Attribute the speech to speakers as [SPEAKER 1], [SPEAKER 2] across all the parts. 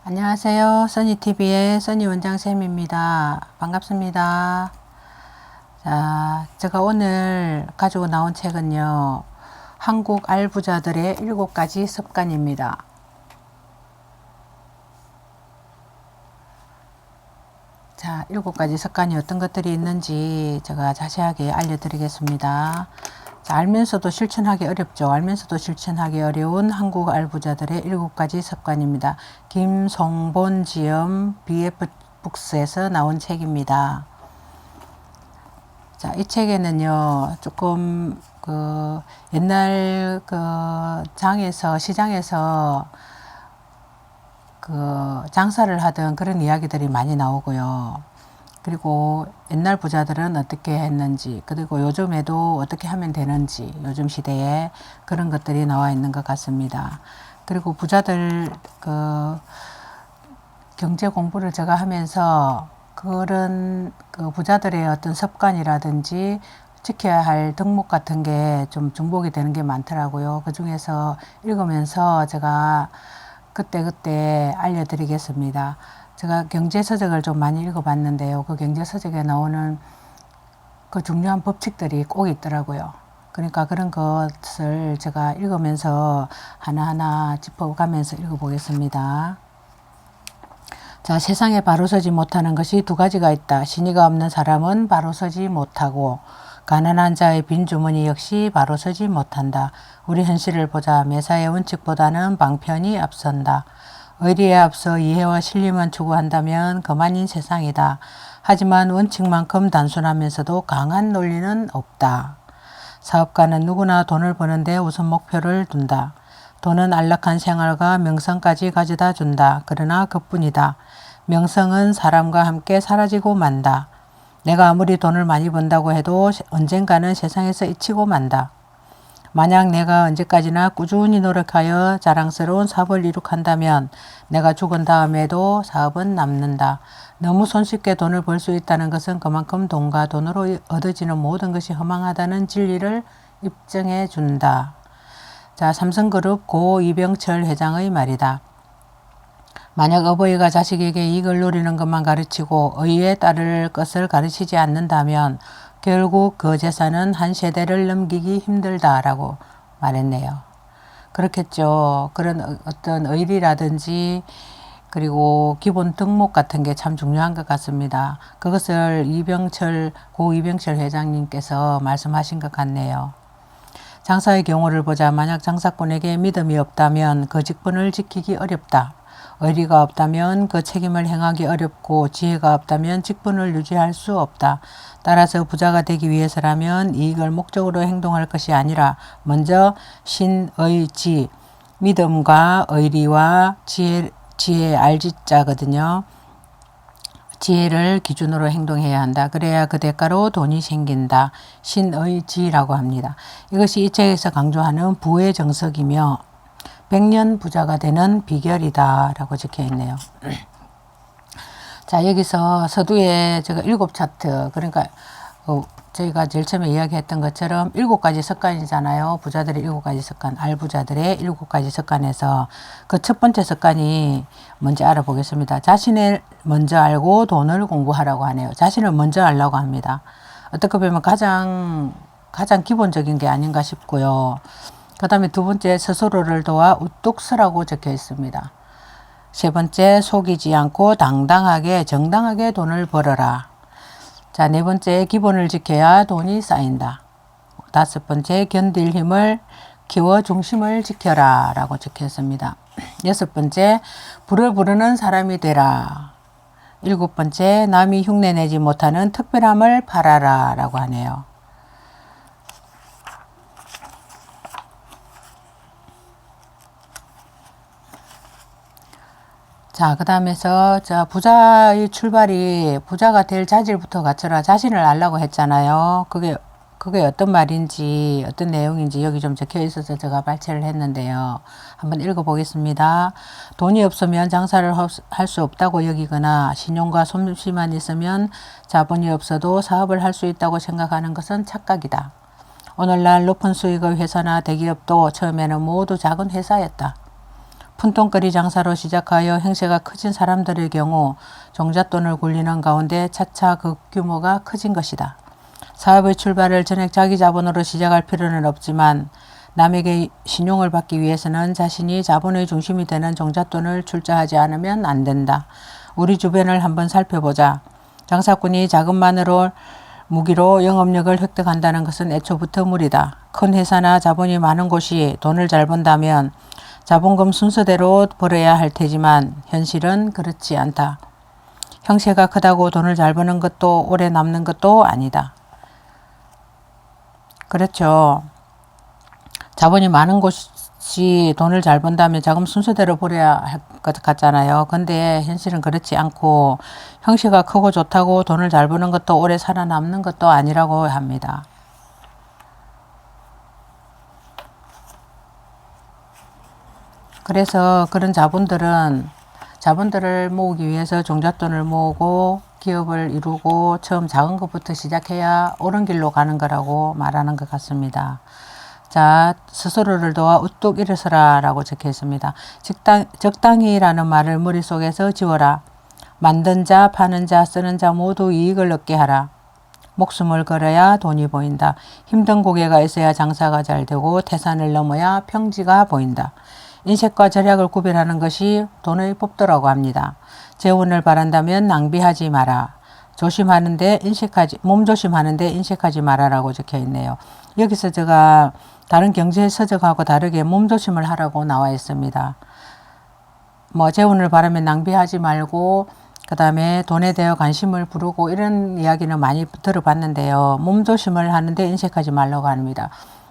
[SPEAKER 1] 안녕하세요. 써니TV의 써니 원장쌤입니다. 반갑습니다. 자, 제가 오늘 가지고 나온 책은요. 한국 알부자들의 7가지 습관입니다. 자, 7가지 습관이 어떤 것들이 있는지 제가 자세하게 알려드리겠습니다. 자, 알면서도 실천하기 어렵죠. 알면서도 실천하기 어려운 한국 알부자들의 7가지 습관입니다. 김송본 지음 BF북스에서 나온 책입니다. 자, 이 책에는요, 조금 옛날 시장에서 장사를 하던 그런 이야기들이 많이 나오고요. 그리고 옛날 부자들은 어떻게 했는지, 그리고 요즘에도 어떻게 하면 되는지, 요즘 시대에 그런 것들이 나와 있는 것 같습니다. 그리고 부자들 경제 공부를 제가 하면서 그런 부자들의 어떤 습관이라든지 지켜야 할 덕목 같은 게 좀 중복이 되는 게 많더라고요. 그 중에서 읽으면서 제가 그때 알려드리겠습니다. 제가 경제서적을 좀 많이 읽어봤는데요. 그 경제서적에 나오는 그 중요한 법칙들이 꼭 있더라고요. 그러니까 그런 것을 제가 읽으면서 하나하나 짚어가면서 읽어보겠습니다. 자, 세상에 바로 서지 못하는 것이 2가지가 있다. 신의가 없는 사람은 바로 서지 못하고 가난한 자의 빈 주머니 역시 바로 서지 못한다. 우리 현실을 보자. 매사의 원칙보다는 방편이 앞선다. 의리에 앞서 이해와 신림만 추구한다면 그만인 세상이다. 하지만 원칙만큼 단순하면서도 강한 논리는 없다. 사업가는 누구나 돈을 버는데 우선 목표를 둔다. 돈은 안락한 생활과 명성까지 가져다 준다. 그러나 그뿐이다. 명성은 사람과 함께 사라지고 만다. 내가 아무리 돈을 많이 번다고 해도 언젠가는 세상에서 잊히고 만다. 만약 내가 언제까지나 꾸준히 노력하여 자랑스러운 사업을 이룩한다면 내가 죽은 다음에도 사업은 남는다. 너무 손쉽게 돈을 벌 수 있다는 것은 그만큼 돈과 돈으로 얻어지는 모든 것이 허망하다는 진리를 입증해 준다. 자, 삼성그룹 고 이병철 회장의 말이다. 만약 어버이가 자식에게 이익을 누리는 것만 가르치고 의에 따를 것을 가르치지 않는다면 결국 그 재산은 한 세대를 넘기기 힘들다라고 말했네요. 그렇겠죠. 그런 어떤 의리라든지 그리고 기본 덕목 같은 게 참 중요한 것 같습니다. 그것을 고 이병철 회장님께서 말씀하신 것 같네요. 장사의 경우를 보자. 만약 장사꾼에게 믿음이 없다면 그 직분을 지키기 어렵다. 의리가 없다면 그 책임을 행하기 어렵고 지혜가 없다면 직분을 유지할 수 없다. 따라서 부자가 되기 위해서라면 이익을 목적으로 행동할 것이 아니라 먼저 신의지, 믿음과 의리와 지혜 알지자거든요. 지혜를 기준으로 행동해야 한다. 그래야 그 대가로 돈이 생긴다. 신의지라고 합니다. 이것이 이 책에서 강조하는 부의 정석이며 100년 부자가 되는 비결이다 라고 적혀 있네요. 자, 여기서 서두에 제가 7차트, 그러니까 저희가 제일 처음에 이야기했던 것처럼 7가지 습관이잖아요. 부자들의 7가지 습관, 알부자들의 7가지 습관에서 그 첫 번째 습관이 뭔지 알아보겠습니다. 자신을 먼저 알고 돈을 공부하라고 하네요. 자신을 먼저 알라고 합니다. 어떻게 보면 가장 기본적인 게 아닌가 싶고요. 그 다음에 2번째, 스스로를 도와 우뚝 서라고 적혀 있습니다. 3번째, 속이지 않고 당당하게 정당하게 돈을 벌어라. 자, 4번째, 기본을 지켜야 돈이 쌓인다. 5번째, 견딜 힘을 키워 중심을 지켜라 라고 적혀 있습니다. 6번째, 불을 부르는 사람이 되라. 7번째, 남이 흉내내지 못하는 특별함을 팔아라 라고 하네요. 자, 그 다음에서 부자의 출발이 부자가 될 자질부터 갖춰라. 자신을 알라고 했잖아요. 그게 어떤 말인지 어떤 내용인지 여기 좀 적혀 있어서 제가 발췌를 했는데요. 한번 읽어보겠습니다. 돈이 없으면 장사를 할 수 없다고 여기거나 신용과 솜씨만 있으면 자본이 없어도 사업을 할 수 있다고 생각하는 것은 착각이다. 오늘날 높은 수익의 회사나 대기업도 처음에는 모두 작은 회사였다. 푼돈거리 장사로 시작하여 행세가 커진 사람들의 경우 종잣돈을 굴리는 가운데 차차 그 규모가 커진 것이다. 사업의 출발을 전액 자기 자본으로 시작할 필요는 없지만 남에게 신용을 받기 위해서는 자신이 자본의 중심이 되는 종잣돈을 출자하지 않으면 안 된다. 우리 주변을 한번 살펴보자. 장사꾼이 자금만으로 무기로 영업력을 획득한다는 것은 애초부터 무리다. 큰 회사나 자본이 많은 곳이 돈을 잘 번다면 자본금 순서대로 벌어야 할 테지만 현실은 그렇지 않다. 형세가 크다고 돈을 잘 버는 것도 오래 남는 것도 아니다. 그렇죠. 자본이 많은 곳이 돈을 잘 번다면 자금 순서대로 벌어야 할 것 같잖아요. 근데 현실은 그렇지 않고 형세가 크고 좋다고 돈을 잘 버는 것도 오래 살아남는 것도 아니라고 합니다. 그래서 그런 자본들을 모으기 위해서 종잣돈을 모으고 기업을 이루고 처음 작은 것부터 시작해야 옳은 길로 가는 거라고 말하는 것 같습니다. 자, 스스로를 도와 우뚝 일어서라 라고 적혀 있습니다. 적당히라는 말을 머릿속에서 지워라. 만든 자, 파는 자, 쓰는 자 모두 이익을 얻게 하라. 목숨을 걸어야 돈이 보인다. 힘든 고개가 있어야 장사가 잘 되고 태산을 넘어야 평지가 보인다. 인색과 절약을 구별하는 것이 돈의 법도라고 합니다. 재원을 바란다면 낭비하지 마라. 몸 조심하는데 인색하지 마라라고 적혀 있네요. 여기서 제가 다른 경제 서적하고 다르게 몸 조심을 하라고 나와 있습니다. 재원을 바라면 낭비하지 말고 그 다음에 돈에 대해 관심을 부르고 이런 이야기는 많이 들어봤는데요. 몸 조심을 하는데 인색하지 말라고 합니다.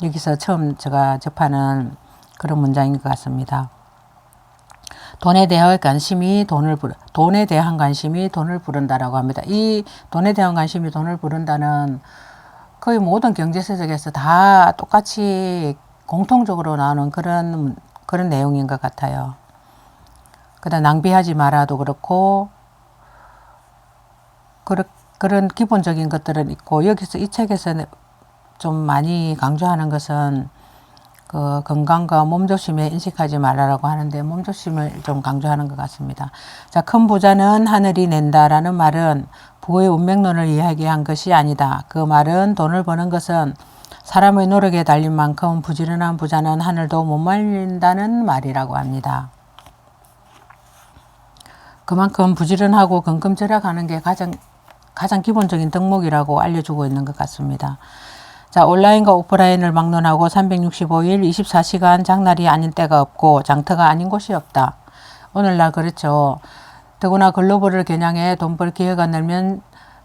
[SPEAKER 1] 여기서 처음 제가 접하는 그런 문장인 것 같습니다. 돈에 대한 관심이 돈을 부른다라고 합니다. 이 돈에 대한 관심이 돈을 부른다는 거의 모든 경제서적에서 다 똑같이 공통적으로 나오는 그런 내용인 것 같아요. 그다음 낭비하지 마라도 그렇고 그런 기본적인 것들은 있고 여기서 이 책에서 좀 많이 강조하는 것은 그 건강과 몸조심에 인식하지 말라라고 하는데 몸조심을 좀 강조하는 것 같습니다. 자, 큰 부자는 하늘이 낸다라는 말은 부의 운명론을 이야기한 것이 아니다. 그 말은 돈을 버는 것은 사람의 노력에 달린 만큼 부지런한 부자는 하늘도 못 말린다는 말이라고 합니다. 그만큼 부지런하고 근검절약하는 게 가장 기본적인 덕목이라고 알려주고 있는 것 같습니다. 자, 온라인과 오프라인을 막론하고 365일 24시간 장날이 아닌 때가 없고 장터가 아닌 곳이 없다. 오늘날 그렇죠. 더구나 글로벌을 겨냥해 돈 벌 기회가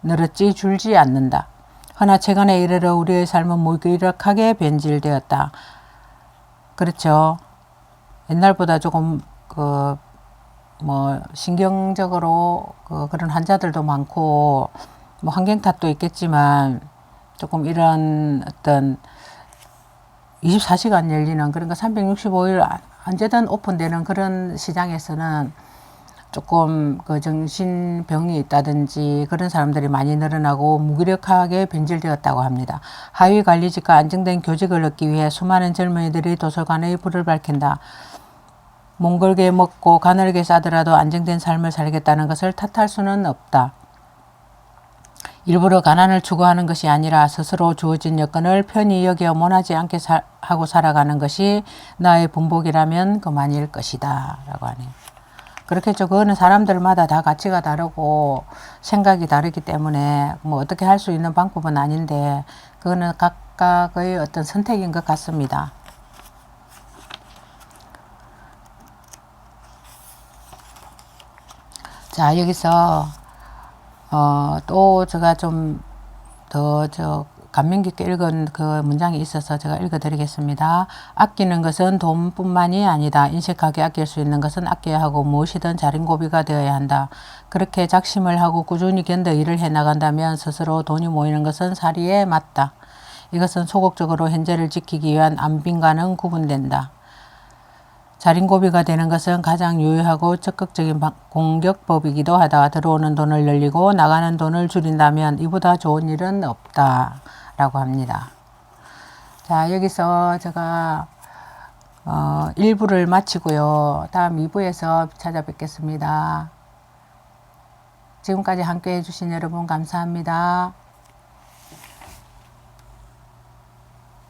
[SPEAKER 1] 늘었지 줄지 않는다. 허나 최근에 이르러 우리의 삶은 무기력하게 변질되었다. 그렇죠. 옛날보다 조금 신경적으로 그런 환자들도 많고 환경 탓도 있겠지만 조금 이런 어떤 24시간 열리는 그러니까 365일 언제든 오픈되는 그런 시장에서는 조금 정신병이 있다든지 그런 사람들이 많이 늘어나고 무기력하게 변질되었다고 합니다. 하위 관리직과 안정된 교직을 얻기 위해 수많은 젊은이들이 도서관의 불을 밝힌다. 몽골게 먹고 가늘게 싸더라도 안정된 삶을 살겠다는 것을 탓할 수는 없다. 일부러 가난을 추구하는 것이 아니라 스스로 주어진 여건을 편히 여겨 원하지 않게 하고 살아가는 것이 나의 분복이라면 그만일 것이다 라고 하네요. 그렇겠죠. 그거는 사람들마다 다 가치가 다르고 생각이 다르기 때문에 어떻게 할 수 있는 방법은 아닌데 그거는 각각의 어떤 선택인 것 같습니다. 자, 여기서 또 제가 좀 더 감명 깊게 읽은 그 문장이 있어서 제가 읽어드리겠습니다. 아끼는 것은 돈뿐만이 아니다. 인색하게 아낄 수 있는 것은 아껴야 하고 무엇이든 자린고비가 되어야 한다. 그렇게 작심을 하고 꾸준히 견뎌 일을 해나간다면 스스로 돈이 모이는 것은 사리에 맞다. 이것은 소극적으로 현재를 지키기 위한 안빈과는 구분된다. 자린고비가 되는 것은 가장 유효하고 적극적인 공격법이기도 하다. 들어오는 돈을 늘리고 나가는 돈을 줄인다면 이보다 좋은 일은 없다 라고 합니다. 자, 여기서 제가 1부를 마치고요. 다음 2부에서 찾아뵙겠습니다. 지금까지 함께 해주신 여러분 감사합니다.